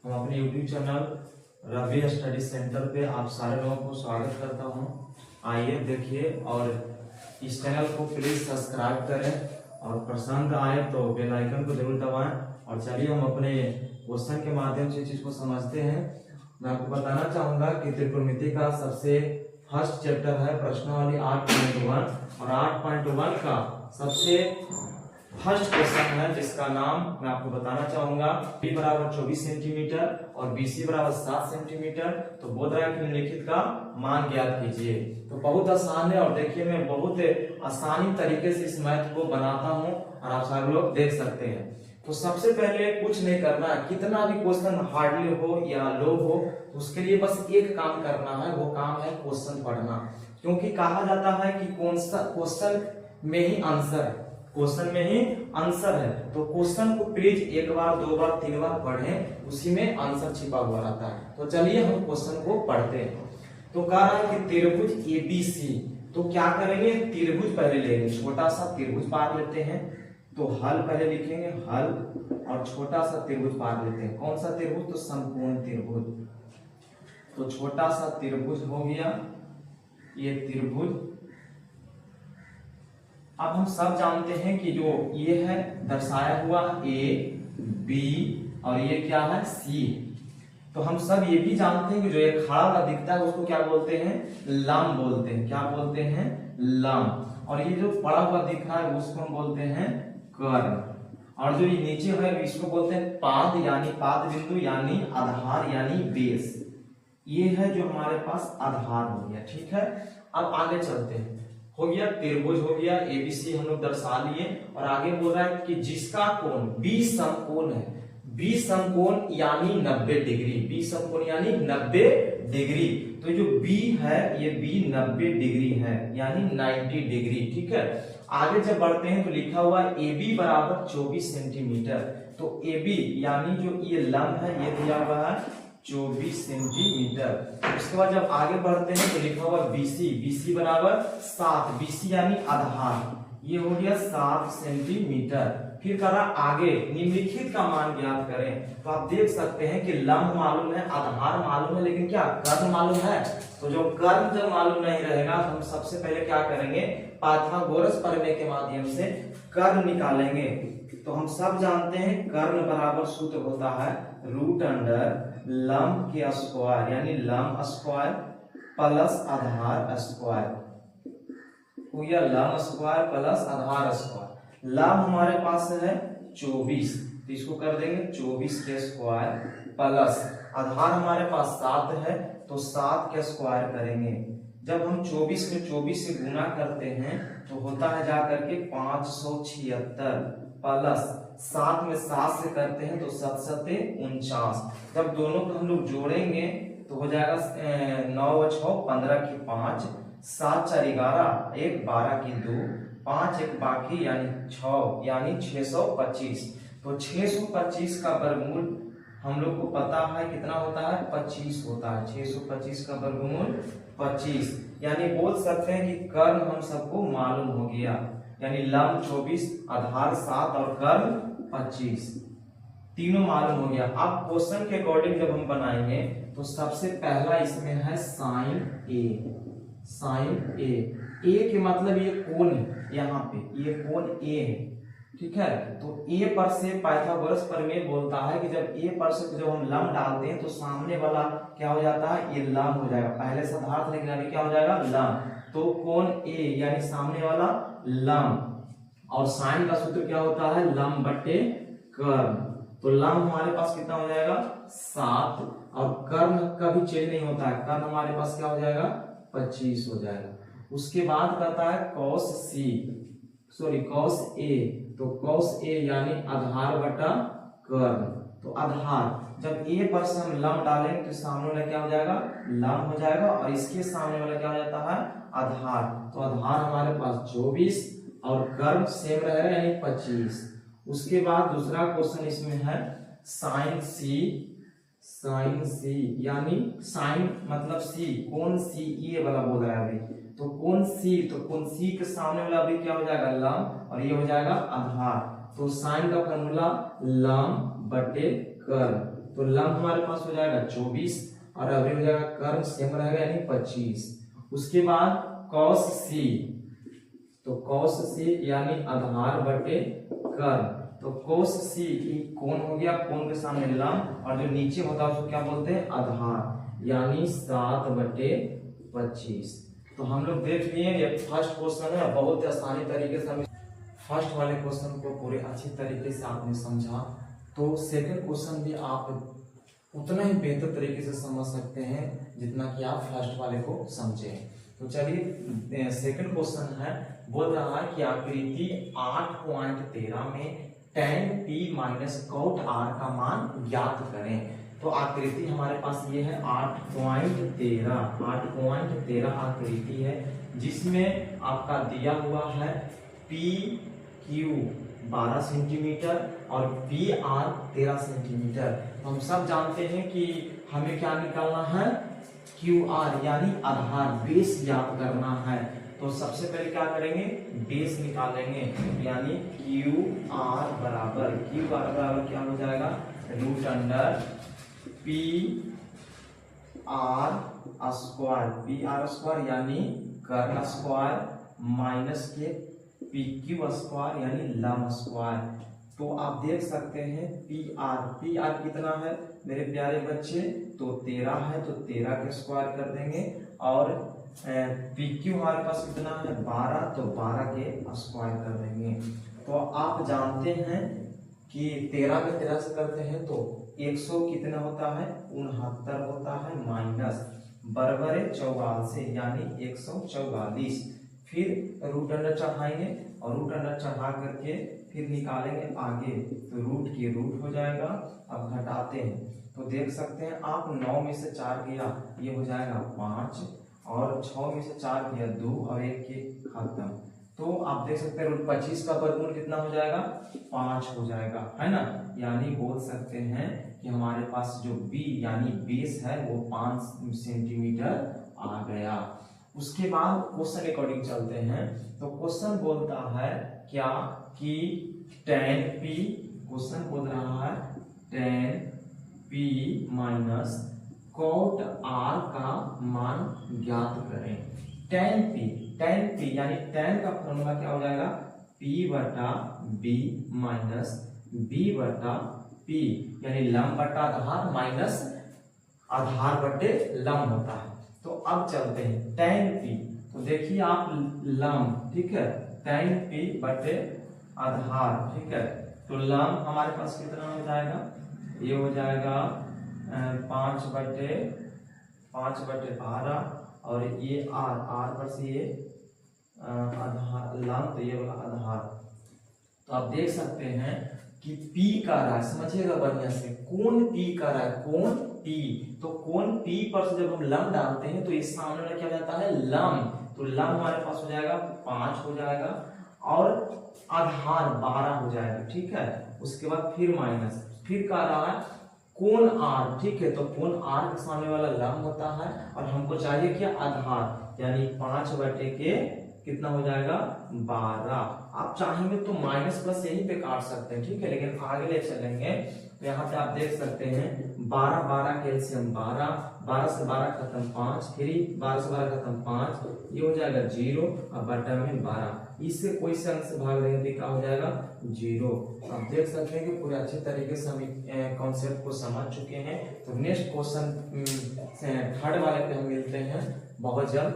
हम अपने YouTube channel Ravi study centre पे आप सारे लोगों को स्वागत करता हूं। आइए देखिए और इस चैनल को प्लीज सब्सक्राइब करें और पसंद आए तो बेल आइकन को जरूर दबाएं। और चलिए हम अपने क्वेश्चन के माध्यम से चीज को समझते हैं। मैं आपको बताना चाहूंगा कि त्रिकोणमिति का सबसे फर्स्ट चैप्टर है प्रश्नावली 8.1 और 8.1 का सबसे फर्स्ट क्वेश्चन है जिसका नाम मैं आपको बताना चाहूंगा। b बराबर 24 सेंटीमीटर और BC बराबर 7 सेंटीमीटर। तो बोधराय के निम्नलिखित का मान ज्ञात कीजिए। तो बहुत आसान है और देखिए मैं बहुत आसानी तरीके से इस मैथ को बनाता हूं और आप सारे लोग देख सकते हैं। तो सबसे पहले कुछ नहीं करना है, कितना भी क्वेश्चन हार्डली हो या लो हो उसके लिए बस एक काम करना है, वो काम है क्वेश्चन पढ़ना। क्योंकि कहा जाता है कि क्वेश्चन में ही आंसर है, क्वेश्चन में ही आंसर है। तो क्वेश्चन को प्लीज एक बार, दो बार, तीन बार पढ़ें, उसी में आंसर छिपा हुआ रहता है। तो चलिए हम क्वेश्चन को पढ़ते हैं। तो कह रहा है कि त्रिभुज ABC। तो क्या करेंगे, त्रिभुज पहले लेंगे, छोटा सा त्रिभुज पार लेते हैं। तो हल पहले लिखेंगे, हल, और छोटा सा त्रिभुज पार लेते हैं। कौन सा त्रिभुज, तो समकोण त्रिभुज। तो छोटा सा त्रिभुज हो गया ये त्रिभुज। अब हम सब जानते हैं कि जो ये है दर्शाया हुआ A, B और ये क्या है C। तो हम सब ये भी जानते हैं कि जो ये खड़ा हुआ दिखता है उसको क्या बोलते हैं, लंब बोलते हैं। क्या बोलते हैं, लंब। और ये जो पड़ा हुआ दिख रहा है उसको हम बोलते हैं कर्ण। और जो ये नीचे है इसको बोलते हैं पाद, यानी पाद बिंदु, यानी आधार, यानी बेस। ये है जो हमारे पास आधार हो गया। ठीक है, अब आगे चलते हैं। हो गया त्रिभुज, हो गया ABC हम लोग दर्शा लिए। और आगे बोल रहा है कि जिसका कोण B समकोण है, B समकोण यानी 90 डिग्री, B समकोण यानी 90 डिग्री। तो जो B है ये B 90 डिग्री है, यानी 90 डिग्री। ठीक है, आगे जब बढ़ते हैं तो लिखा हुआ है AB बराबर 24 सेंटीमीटर। तो AB यानी जो ये लंब है ये दिया हुआ है 24 सेंटीमीटर। उसके बाद जब आगे बढ़ते हैं तो लिखा हुआ BC, BC बराबर 7, BC यानी आधार, ये हो गया 7 सेंटीमीटर। फिर करा आगे निम्नलिखित का मान ज्ञात करें। तो आप देख सकते हैं कि लंब मालूम है, आधार मालूम है, लेकिन क्या कर्ण मालूम है। तो जो कर्ण जब मालूम नहीं रहेगा तो हम सबसे पहले क्या करेंगे, पाइथागोरस प्रमेय के माध्यम से कर्ण निकालेंगे। तो हम सब जानते हैं कर्ण बराबर सूत्र होता है रूट अंडर लंब के स्क्वायर, यानी लंब स्क्वायर प्लस आधार स्क्वायर। हो गया लंब स्क्वायर प्लस आधार स्क्वायर। लंब हमारे पास है 24, तो इसको कर देंगे 24 के स्क्वायर प्लस आधार हमारे पास 7 है, तो 7 के स्क्वायर करेंगे। जब हम 24 में 24 से गुना करते हैं तो होता है जाकर के 576 प्लस 7 में 7 से करते हैं तो 7 7 49। जब दोनों को हम लोग जोड़ेंगे तो हो जाएगा 9 और 6 15 की 5, 7 4 11, 1 12 की 2, 5 1 बाकी यानी 6, यानी 625। तो 625 का वर्गमूल हम लोग को पता है कितना होता है, 25 होता है। 625 का वर्गमूल 25, यानी बोल सकते हैं कि कर्ण हम सबको मालूम हो गया, यानी लंब 24, आधार 7 और कर्ण 25, तीनों मालूम हो गया। अब क्वेश्चन के अकॉर्डिंग जब हम बनाएंगे तो सबसे पहला इसमें है साइन A। साइन A के मतलब ये कोण, यहाँ पे ये कोण A है। ठीक है, तो A पर से पाइथागोरस प्रमेय बोलता है कि जब A पर से जब हम लंब डालते हैं तो सामने वाला क्या हो जाता है, ये लंब हो जाएगा। पहले से आधार था लेकिन अभी क्या हो जाएगा, लंब। तो कोण A यानी सामने वाला लंब। और साइन का सूत्र क्या होता है, लंब बटे कर्ण। तो लंब हमारे पास कितना हो जाएगा 7, और कर्ण कभी चेंज नहीं होता है, कर्ण हमारे पास क्या हो जाएगा 25 हो जाएगा। उसके बाद कहता है cos A। तो cos A यानी आधार बटा कर्ण। तो आधार जब A पर से हम लंब डालेंगे तो सामने वाला क्या हो जाएगा, लंब हो जाएगा, और इसके सामने वाला क्या हो जाता है, आधार। तो आधार हमारे पास 24 और कर्ण सेम रहेगा यानी 25। उसके बाद दूसरा क्वेश्चन इसमें है साइन C, यानी साइन मतलब C, कौन C, ये वाला बोल रहा है अभी। तो कौन C के सामने वाला अभी क्या हो जाएगा, लंब, और ये हो जाएगा आधार। तो साइन का फॉर्मूला लंब बटे कर्ण, तो लंब हमारे पास हो जाएगा 24 और अवयव हो जाएगा कर्ण सेम रहेगा यानी 25। उसके बाद cos c, तो cos c यानी आधार बटे कर्ण, तो cos c कोण हो गया, कोण के सामने लंब और जो नीचे होता है उसको क्या बोलते हैं आधार, यानी 7/25। तो हम लोग देख लिए ये फर्स्ट क्वेश्चन है, बहुत आसानी तरीके से हम फर्स्ट वाले क्वेश्चन को पूरे अच्छी तरीके से आपने समझा, तो सेकंड क्वेश्चन भी आप उतना ही बेहतर तरीके से समझ सकते हैं जितना कि आप फर्स्ट वाले को समझे। तो चलिए सेकंड क्वेश्चन है, बोल रहा है कि आकृति 8.13 में tan p minus cot r का मान ज्ञात करें। तो आकृति हमारे पास ये है 8.13 आकृति है, जिसमें आपका दिया हुआ है पी क्यू 12 सेंटीमीटर और पी आर 13 सेंटीमीटर। तो हम सब जानते हैं कि हमें क्या निकालना है, क्यू आर यानी आधार बेस ज्ञात करना है। तो सबसे पहले क्या करेंगे, बेस निकालेंगे, यानी क्यू आर बराबर क्या हो जाएगा, root under P R square यानी कर्ण स्क्वायर माइनस के पी क्यू स्क्वायर यानी लंब स्क्वायर। तो आप देख सकते हैं पी आर कितना है मेरे प्यारे बच्चे, तो 13 है, तो 13 के स्क्वायर कर देंगे, और पी क्यू हमारे पास कितना है 12, तो 12 के स्क्वायर कर देंगे। तो आप जानते हैं कि 13 में 13 से करते हैं तो 100 कितना होता है 69 होता है, माइनस बराबर 44 से यानी 144। फिर रूट अंडर चढ़ाएंगे और रूट अंडर चढ़ा करके फिर निकालेंगे आगे, तो रूट की रूट हो जाएगा। अब घटाते हैं तो देख सकते हैं आप 9 में से 4 गया ये हो जाएगा 5, और 6 में से 4 गया 2 और 1 के खत्म। तो आप देख सकते हैं रूट 25 का वर्गमूल कितना हो जाएगा 5 हो जाएगा, है ना। यानी बोल सकते हैं कि हमारे पास जो बी यानी बेस है वो 5 सेंटीमीटर आ गया। उसके बाद क्वेश्चन अकॉर्डिंग चलते हैं, तो क्वेश्चन बोलता है क्या कि tan p, क्वेश्चन बोल रहा है tan p minus cot r का मान ज्ञात करें। tan p यानी tan का फॉर्मूला क्या हो जाएगा p बटा b माइनस b बटा p, यानी लंब बटा आधार माइनस आधार बटे लंब होता है। तो अब चलते हैं tan p, तो देखिए आप लंब, ठीक है, tan p बटे आधार, ठीक है, तो लंब हमारे पास कितना हो जाएगा, ये हो जाएगा 5/12 और ये आर पर से ये आधार लंब, तो ये वाला आधार। तो आप देख सकते हैं कि P का रहा है, समझिएगा बढ़िया से, कोण P का रहा है, कोण P, तो कोण P पर से जब हम लंब डालते हैं तो इस सामने वाला क्या हो जाता है लंब, तो लंब हमारे पास हो जाएगा 5 हो जाएगा और आधार 12 हो जाएगा, ठीक है। उसके बाद फिर माइनस, फिर का रहा है कोण R, ठीक है, तो कोण R के सामने वाला लंब होता है और हमको चाहिए क्या आधार, यानी 5 बटे के कितना हो जाएगा 12। आप चाहेंगे तो माइनस प्लस यही पे काट सकते हैं, ठीक है, लेकिन आगे ले चलेंगे तो यहाँ पे आप देख सकते हैं 12 के एलसीएम 12 से 12 खत्म 5, फिर 12 से 12 खत्म 5, ये हो जाएगा 0 और बटा में 12, इससे कोई से अंक से भाग देंगे तो क्या हो जाएगा 0। आप देख सकते हैं कि पूरे अच्छे तरीके से हम कॉन्सेप्ट को समझ चुके हैं। तो नेक्स्ट क्वेश्चन थर्ड वाले पे हम मिलते हैं बहुत जल्द।